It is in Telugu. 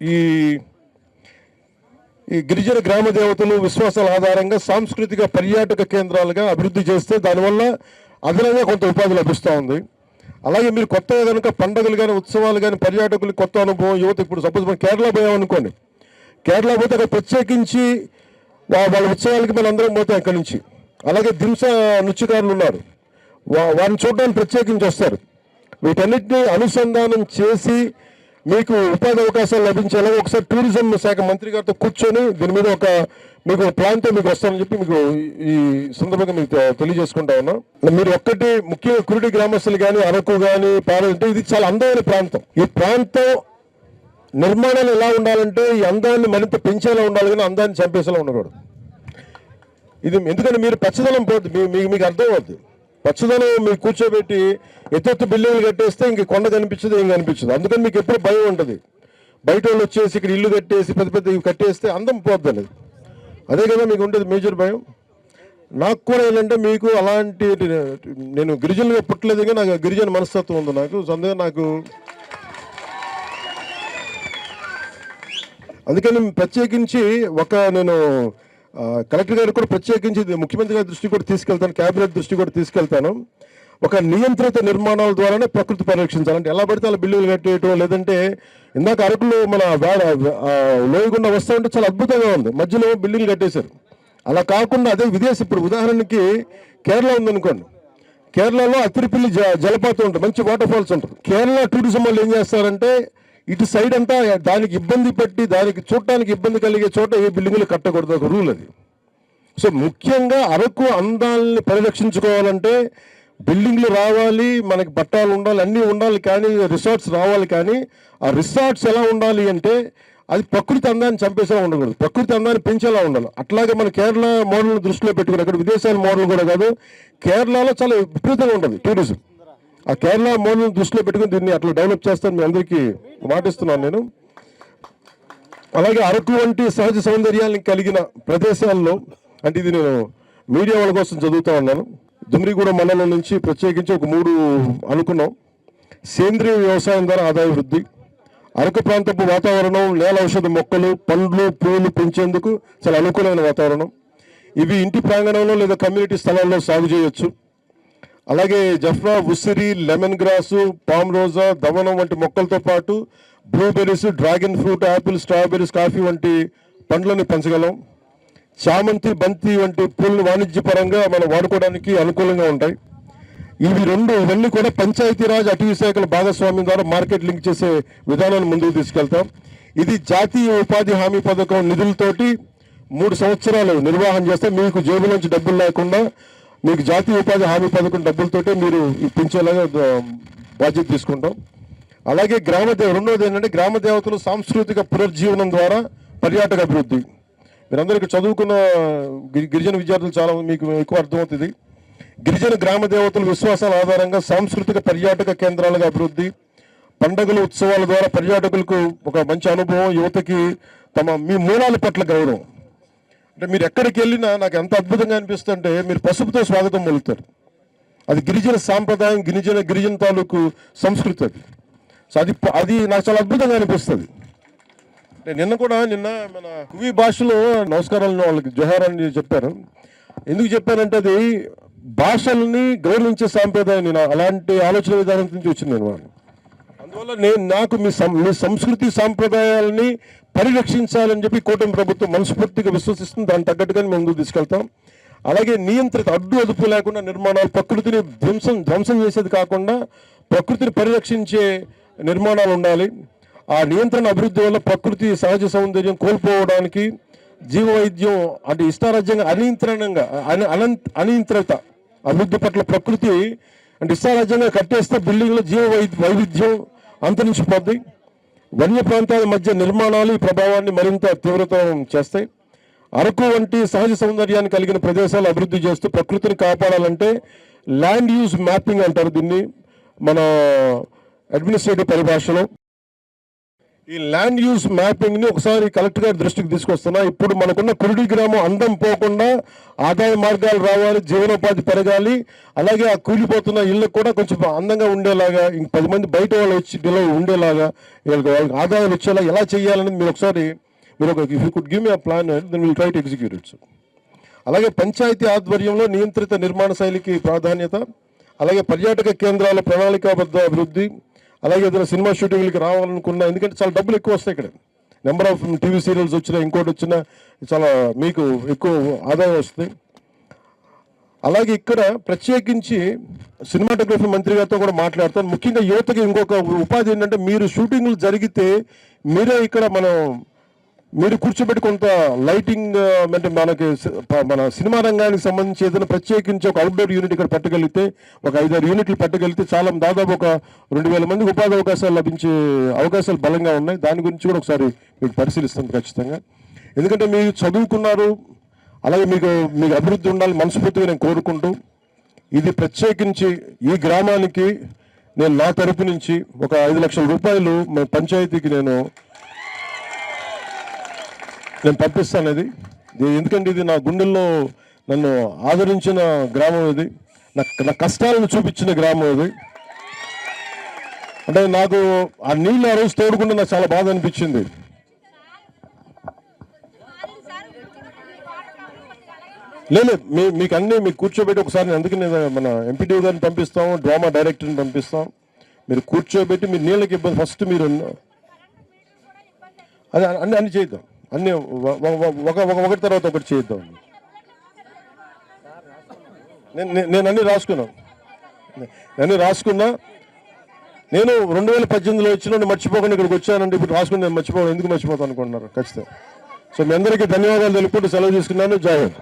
ఈ ఈ గిరిజన గ్రామ దేవతలు విశ్వాసాల ఆధారంగా సాంస్కృతిక పర్యాటక కేంద్రాలుగా అభివృద్ధి చేస్తే దానివల్ల అదనంగా కొంత ఉపాధి లభిస్తూ ఉంది. అలాగే మీరు కొత్తగా కనుక పండుగలు కానీ ఉత్సవాలు కానీ పర్యాటకులు కొత్త అనుభవం యువత ఇప్పుడు సపోజ్ మనం కేరళ పోయామనుకోండి, కేరళ పోతే అక్కడ ప్రత్యేకించి వాళ్ళ ఉత్సవాలకి మనం అందరం పోతాం అక్కడి నుంచి. అలాగే దింస నృత్యకారులు ఉన్నారు, వారిని చూడడానికి ప్రత్యేకించి వస్తారు. వీటన్నిటిని అనుసంధానం చేసి మీకు ఉపాధి అవకాశాలు లభించేలా ఒకసారి టూరిజం శాఖ మంత్రి గారితో కూర్చొని దీని మీద మీకు ప్లాన్తో మీకు వస్తానని చెప్పి మీకు ఈ సందర్భంగా మీకు తెలియజేసుకుంటా ఉన్నా. మీరు ఒక్కటి ముఖ్యంగా కురుడి గ్రామస్తులు కానీ అరకు కానీ పాలంటే ఇది చాలా అందమైన ప్రాంతం. ఈ ప్రాంతం నిర్మాణాలు ఎలా ఉండాలంటే ఈ అందాన్ని మరింత పెంచేలా ఉండాలి కానీ అందాన్ని చంపేసేలా ఉండకూడదు. ఇది ఎందుకంటే మీరు పచ్చదనం పోద్ది, మీకు అర్థం అవుద్ది. పచ్చదనం మీకు కూర్చోబెట్టి ఎత్తెత్తు బిల్డింగ్లు కట్టేస్తే ఇంక కొండ కనిపించదు, ఏం కనిపించదు. అందుకని మీకు ఎప్పుడు భయం ఉంటుంది. బయట వాళ్ళు వచ్చేసి ఇక్కడ ఇల్లు కట్టేసి పెద్ద పెద్ద ఇవి కట్టేస్తే అందం పోద్ది అనేది. అదే కదా మీకు ఉండేది మేజర్ భయం. నాకు కూడా ఏంటంటే మీకు అలాంటి నేను గిరిజనులుగా పుట్టలేదు కానీ నాకు గిరిజన మనస్తత్వం ఉంది నాకు. అందుకని నాకు అందుకని ప్రత్యేకించి నేను కలెక్టర్ గారికి కూడా ప్రత్యేకించి ముఖ్యమంత్రి గారి దృష్టి కూడా తీసుకెళ్తాను, క్యాబినెట్ దృష్టి కూడా తీసుకెళ్తాను. ఒక నియంత్రిత నిర్మాణాల ద్వారానే ప్రకృతి పరిరక్షించాలంటే ఎలా పడితే అలా బిల్డింగ్లు కట్టేయటం, లేదంటే ఇందాక అరకులో మన లోయగుండా వస్తూ ఉంటే చాలా అద్భుతంగా ఉంది, మధ్యలో బిల్డింగ్లు కట్టేశారు. అలా కాకుండా అదే విదేశీ ఇప్పుడు ఉదాహరణకి కేరళ ఉందనుకోండి, కేరళలో అతిరిపిల్లి జలపాతం ఉంటుంది, మంచి వాటర్ ఫాల్స్ ఉంటుంది. కేరళ టూరిజం వాళ్ళు ఏం చేస్తారంటే ఇటు సైడ్ అంతా దానికి ఇబ్బంది పెట్టి దానికి చూడటానికి ఇబ్బంది కలిగే చోట ఏ బిల్డింగులు కట్టకూడదు, ఒక రూల్ అది. సో ముఖ్యంగా అరకు అందాలని పరిరక్షించుకోవాలంటే బిల్డింగ్లు రావాలి, మనకి పట్టాలు ఉండాలి, అన్నీ ఉండాలి, కానీ రిసార్ట్స్ రావాలి. కానీ ఆ రిసార్ట్స్ ఎలా ఉండాలి అంటే అది ప్రకృతి అందాన్ని చంపేసేలా ఉండకూడదు, ప్రకృతి అందాన్ని పెంచేలా ఉండాలి. అట్లాగే మన కేరళ మోడల్ దృష్టిలో పెట్టుకుని అక్కడ విదేశాల మోడల్ కూడా కాదు, కేరళలో చాలా విపరీతంగా ఉంటుంది టూరిజం. ఆ కేరళ మోడల్ దృష్టిలో పెట్టుకుని దీన్ని అట్లా డెవలప్ చేస్తాను మీ అందరికీ మాటిస్తున్నాను నేను. అలాగే అరకు వంటి సహజ సౌందర్యాన్ని కలిగిన ప్రదేశాల్లో అంటే ఇది నేను మీడియా వాళ్ళ కోసం చదువుతూ ఉన్నాను. దుమ్రిగూడ మండలం నుంచి ప్రత్యేకించి ఒక 3 అనుకున్నాం. సేంద్రీయ వ్యవసాయం ద్వారా ఆదాయ వృద్ధి, అరకు ప్రాంతపు వాతావరణం, నేల ఔషధ మొక్కలు, పండ్లు, పూలు పెంచేందుకు చాలా అనుకూలమైన వాతావరణం. ఇవి ఇంటి ప్రాంగణంలో లేదా కమ్యూనిటీ స్థలాల్లో సాగు చేయొచ్చు. అలాగే జఫ్రా, ఉసిరి, లెమన్ గ్రాసు, పామ్ రోజా, దవనం వంటి మొక్కలతో పాటు blueberries, dragon fruit, Apple, strawberries, coffee వంటి పండ్లను పెంచగలం. చామంతి, బంతి వంటి పూలను వాణిజ్యపరంగా మనం వాడుకోవడానికి అనుకూలంగా ఉంటాయి. ఇవన్నీ కూడా పంచాయతీరాజ్ అటవీ శాఖల భాగస్వామ్యం ద్వారా మార్కెట్ లింక్ చేసే విధానాన్ని ముందుకు తీసుకెళ్తాం. ఇది జాతీయ ఉపాధి హామీ పథకం నిధులతోటి 3 సంవత్సరాలు నిర్వహణ చేస్తే మీకు జేబు నుంచి డబ్బులు లేకుండా మీకు జాతీయ ఉపాధి హామీ పథకం డబ్బులతోటే మీరు పెంచేలాగా బాధ్యత తీసుకుంటాం. అలాగే రెండవది ఏంటంటే గ్రామ దేవతలు సాంస్కృతిక పునర్జీవనం ద్వారా పర్యాటక అభివృద్ధి. మీరందరికీ చదువుకున్న గిరిజన విద్యార్థులు చాలా మీకు ఎక్కువ అర్థమవుతుంది. గిరిజన గ్రామ దేవతలు విశ్వాసాల ఆధారంగా సాంస్కృతిక పర్యాటక కేంద్రాలుగా అభివృద్ధి, పండుగలు ఉత్సవాల ద్వారా పర్యాటకులకు ఒక మంచి అనుభవం, యువతకి మీ మూలాల పట్ల గౌరవం. అంటే మీరు ఎక్కడికి వెళ్ళినా నాకు ఎంత అద్భుతంగా అనిపిస్తుంటే మీరు పసుపుతో స్వాగతం పలుకుతారు. అది గిరిజన సాంప్రదాయం, గిరిజన తాలూకు సంస్కృతి అది. సో అది నాకు చాలా అద్భుతంగా అనిపిస్తుంది. నిన్న మన కువి భాషలో నమస్కారాలను వాళ్ళకి జోహార్ అని చెప్పారు. ఎందుకు చెప్పానంటే అది భాషల్ని గౌరవించే సాంప్రదాయం. నేను అలాంటి ఆలోచన విధానం నుంచి వచ్చింది నేను. అందువల్ల నాకు మీ సంస్కృతి సాంప్రదాయాలని పరిరక్షించాలని చెప్పి కూటమి ప్రభుత్వం మనస్ఫూర్తిగా విశ్వసిస్తుంది. దానికి తగ్గట్టుగానే మేము ముందుకు తీసుకెళ్తాం. అలాగే నియంత్రిత అదుపు లేకుండా నిర్మాణాలు, ప్రకృతిని ధ్వంసం చేసేది కాకుండా ప్రకృతిని పరిరక్షించే నిర్మాణాలు ఉండాలి. ఆ నియంత్రణ అభివృద్ధి వల్ల ప్రకృతి సహజ సౌందర్యం కోల్పోవడానికి, జీవవైద్యం అంటే ఇష్టారాజ్యంగా అనియంత్రిత అభివృద్ధి పట్ల ప్రకృతి అంటే ఇష్టారాజ్యంగా కట్టేస్తే బిల్డింగ్లో వైవిధ్యం అంతరించిపోద్ది. వన్య ప్రాంతాల మధ్య నిర్మాణాలు ఈ ప్రభావాన్ని మరింత తీవ్రతరం చేస్తాయి. అరకు వంటి సహజ సౌందర్యాన్ని కలిగిన ప్రదేశాలు అభివృద్ధి చేస్తూ ప్రకృతిని కాపాడాలంటే ల్యాండ్ యూజ్ మ్యాపింగ్ అంటారు దీన్ని మన అడ్మినిస్ట్రేటివ్ పరిభాషలో. ఈ ల్యాండ్ యూస్ మ్యాపింగ్ని ఒకసారి కలెక్టర్ గారి దృష్టికి తీసుకొస్తున్నా. ఇప్పుడు మనకున్న కురుడి గ్రామం అందం పోకుండా ఆదాయ మార్గాలు రావాలి, జీవనోపాధి పెరగాలి, అలాగే ఆ కూలిపోతున్న ఇళ్ళకు కూడా కొంచెం అందంగా ఉండేలాగా, ఇంక 10 మంది బయట వాళ్ళు వచ్చి ఇలా ఉండేలాగా, వాళ్ళకి ఆదాయం వచ్చేలా ఎలా చేయాలనేది మీరు ఒకసారి if you could give me a plan then will try to execute it. అలాగే పంచాయతీ ఆధ్వర్యంలో నియంత్రిత నిర్మాణ శైలికి ప్రాధాన్యత, అలాగే పర్యాటక కేంద్రాల ప్రణాళికాబద్ధ అభివృద్ధి, అలాగే ఏదైనా సినిమా షూటింగ్లకి రావాలనుకున్నా, ఎందుకంటే చాలా డబ్బులు ఎక్కువ వస్తాయి ఇక్కడ. నెంబర్ ఆఫ్ టీవీ సీరియల్స్ వచ్చినా ఇంకోటి వచ్చినా చాలా మీకు ఎక్కువ ఆదాయం వస్తుంది. అలాగే ఇక్కడ ప్రత్యేకించి సినిమాటోగ్రఫీ మంత్రి గారితో కూడా మాట్లాడతాను. ముఖ్యంగా యువతకి ఇంకొక ఉపాధి ఏంటంటే, మీరు షూటింగ్లు జరిగితే మీరే ఇక్కడ మీరు కూర్చోబెట్టి కొంత లైటింగ్ అంటే మన సినిమా రంగానికి సంబంధించి ఏదైనా ప్రత్యేకించి ఒక అవుట్డోర్ యూనిట్ ఇక్కడ పెట్టగలిగితే, ఒక 5-6 యూనిట్లు పెట్టగలిగితే చాలా దాదాపు ఒక 2000 మందికి ఉపాధి అవకాశాలు లభించే అవకాశాలు బలంగా ఉన్నాయి. దాని గురించి కూడా ఒకసారి మీకు పరిశీలిస్తాను ఖచ్చితంగా. ఎందుకంటే మీరు చదువుకున్నారు, అలాగే మీకు అభివృద్ధి ఉండాలి మనస్ఫూర్తిగా నేను కోరుకుంటూ, ఇది ప్రత్యేకించి ఈ గ్రామానికి నేను నా తరపు నుంచి ఒక 5 లక్షల రూపాయలు మా పంచాయతీకి నేను పంపిస్తాను. ఎందుకంటే ఇది నా గుండెల్లో నన్ను ఆదరించిన గ్రామం, ఇది నా కష్టాలను చూపించిన గ్రామం ఇది. అంటే నాకు ఆ నీళ్ళు ఆ రోజు తోడుకుంటే నాకు చాలా బాధ అనిపించింది. లేదు మీకు అన్నీ మీకు కూర్చోబెట్టి ఒకసారి, అందుకని మన ఎంపీడీ గారిని పంపిస్తాం, డ్రామా డైరెక్టర్ని పంపిస్తాం. మీరు కూర్చోబెట్టి మీరు నీళ్ళకి ఇబ్బంది ఫస్ట్ మీరు అదే అన్ని చేద్దాం, అన్నీ ఒకటి తర్వాత ఒకటి చేద్దాం. నేను అన్నీ రాసుకున్నా. నేను 2018లో వచ్చిన మర్చిపోకుండా ఇక్కడికి వచ్చానండి. ఇప్పుడు రాసుకుని నేను ఎందుకు మర్చిపోతాను అనుకుంటున్నారు ఖచ్చితంగా. సో మీ అందరికీ ధన్యవాదాలు తెలుపుకుంటూ సెలవు తీసుకున్నాను. జై హింద్.